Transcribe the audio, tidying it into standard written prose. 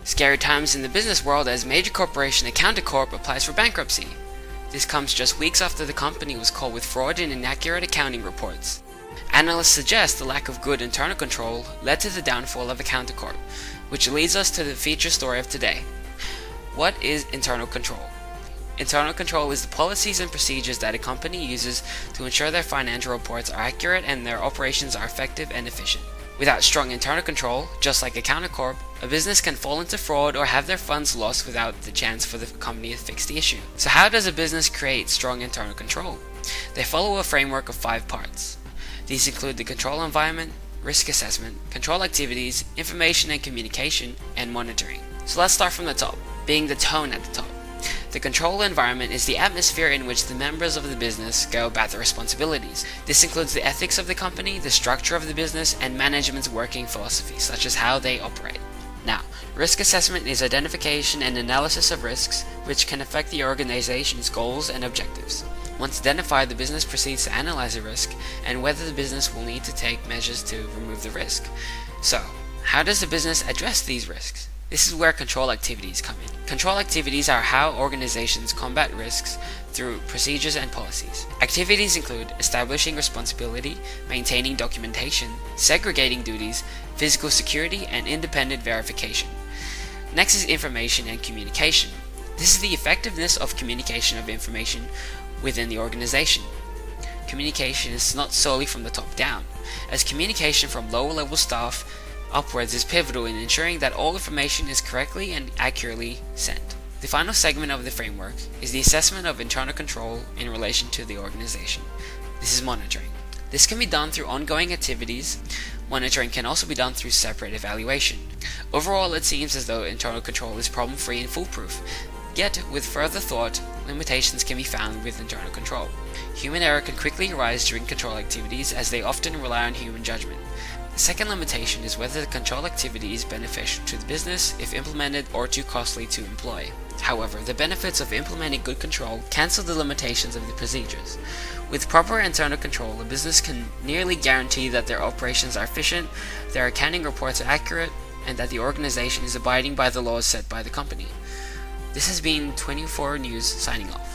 Scary times in the business world as major corporation Accountant Corp applies for bankruptcy. This comes just weeks after the company was caught with fraud and inaccurate accounting reports. Analysts suggest the lack of good internal control led to the downfall of Accountant Corp, which leads us to the feature story of today. What is internal control? Internal control is the policies and procedures that a company uses to ensure their financial reports are accurate and their operations are effective and efficient. Without strong internal control, just like Accountant Corp, a business can fall into fraud or have their funds lost without the chance for the company to fix the issue. So how does a business create strong internal control? They follow a framework of 5 parts. These include the control environment, risk assessment, control activities, information and communication, and monitoring. So let's start from the top, being the tone at the top. The control environment is the atmosphere in which the members of the business go about their responsibilities. This includes the ethics of the company, the structure of the business, and management's working philosophy, such as how they operate. Now, risk assessment is identification and analysis of risks, which can affect the organization's goals and objectives. Once identified, the business proceeds to analyze the risk and whether the business will need to take measures to remove the risk. So, how does the business address these risks? This is where control activities come in. Control activities are how organizations combat risks through procedures and policies. Activities include establishing responsibility, maintaining documentation, segregating duties, physical security, and independent verification. Next is information and communication. This is the effectiveness of communication of information within the organization. Communication is not solely from the top down, as communication from lower level staff upwards is pivotal in ensuring that all information is correctly and accurately sent. The final segment of the framework is the assessment of internal control in relation to the organization. This is monitoring. This can be done through ongoing activities. Monitoring can also be done through separate evaluation. Overall, it seems as though internal control is problem-free and foolproof. Yet, with further thought, limitations can be found with internal control. Human error can quickly arise during control activities as they often rely on human judgment. The second limitation is whether the control activity is beneficial to the business if implemented or too costly to employ. However, the benefits of implementing good control cancel the limitations of the procedures. With proper internal control, a business can nearly guarantee that their operations are efficient, their accounting reports are accurate, and that the organization is abiding by the laws set by the company. This has been 24 News signing off.